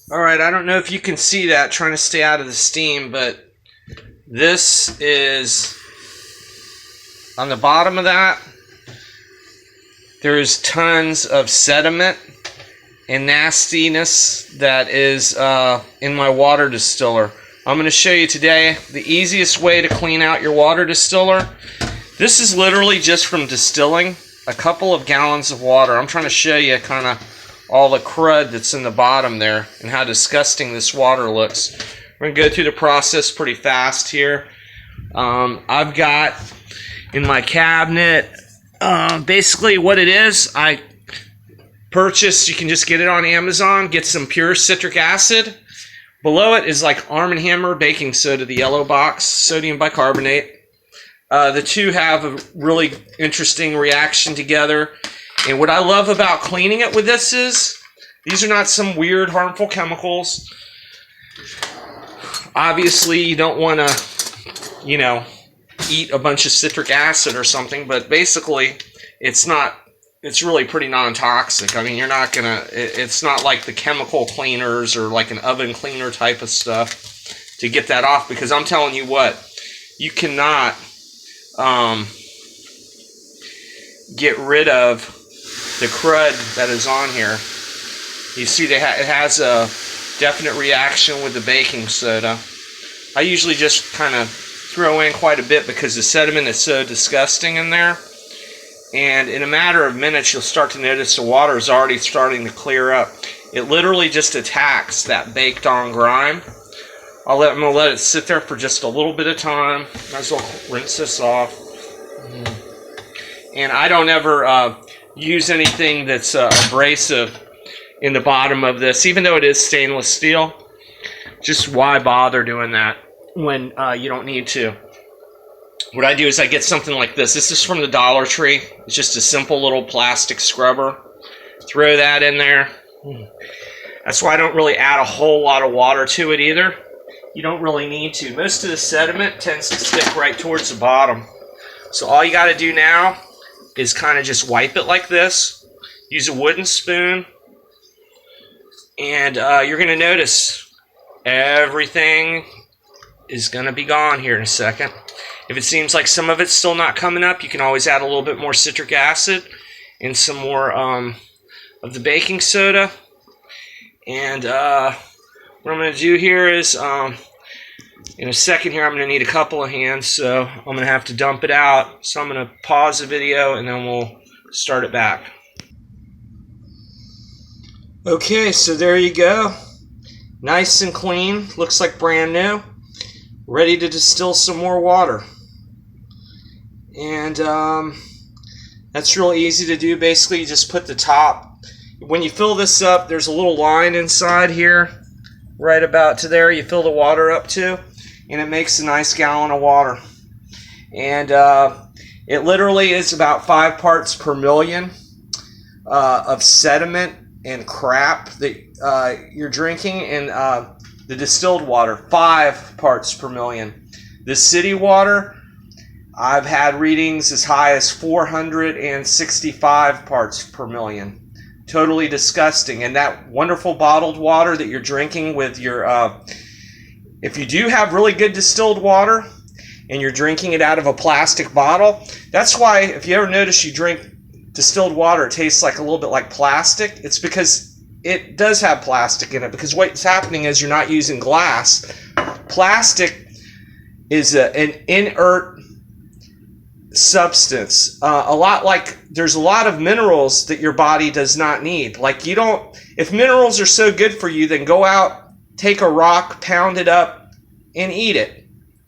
Alright, I don't know if you can see that, trying to stay out of the steam, but this is on the bottom of that. There's tons of sediment and nastiness that is in my water distiller. I'm going to show you today the easiest way to clean out your water distiller. This is literally just from distilling a couple of gallons of water. I'm trying to show you kind of all the crud that's in the bottom there and how disgusting this water looks. We're going to go through the process pretty fast here. I've got in my cabinet basically what it is. I purchased, you can just get it on Amazon, get some pure citric acid. Below it is like Arm & Hammer baking soda, the yellow box, sodium bicarbonate. The two have a really interesting reaction together. And what I love about cleaning it with this is, these are not some weird harmful chemicals. Obviously, you don't want to, you know, eat a bunch of citric acid or something, but basically, it's really pretty non-toxic. I mean, you're not gonna, it's not like the chemical cleaners or like an oven cleaner type of stuff to get that off, because I'm telling you what, you cannot get rid of the crud that is on here. You see it has a definite reaction with the baking soda. I usually just kind of throw in quite a bit because the sediment is so disgusting in there. And in a matter of minutes, you'll start to notice the water is already starting to clear up. It literally just attacks that baked on grime. I'm going to let it sit there for just a little bit of time. Might as well rinse this off. And I don't ever use anything that's abrasive in the bottom of this, even though it is stainless steel. Just why bother doing that when you don't need to? What I do is I get something like this. This is from the Dollar Tree. It's just a simple little plastic scrubber. Throw that in there. That's why I don't really add a whole lot of water to it either. You don't really need to. Most of the sediment tends to stick right towards the bottom. So all you got to do now is kind of just wipe it like this. Use a wooden spoon. And you're going to notice everything is going to be gone here in a second. If it seems like some of it's still not coming up, you can always add a little bit more citric acid and some more of the baking soda. And what I'm going to do here is, in a second here, I'm going to need a couple of hands, so I'm going to have to dump it out. So I'm going to pause the video and then we'll start it back. Okay, so there you go. Nice and clean. Looks like brand new. Ready to distill some more water. And that's real easy to do. Basically, you just put the top. When you fill this up, there's a little line inside here, right about to there. You fill the water up to, and it makes a nice gallon of water. And it literally is about 5 parts per million of sediment and crap that you're drinking in the distilled water. 5 parts per million. The city water, I've had readings as high as 465 parts per million. Totally disgusting. And that wonderful bottled water that you're drinking with your, if you do have really good distilled water and you're drinking it out of a plastic bottle, that's why if you ever notice you drink distilled water, it tastes like a little bit like plastic. It's because it does have plastic in it, because what's happening is you're not using glass. Plastic is an inert substance, a lot like there's a lot of minerals that your body does not need. Like, you don't, if minerals are so good for you, then go out, take a rock, pound it up and eat it.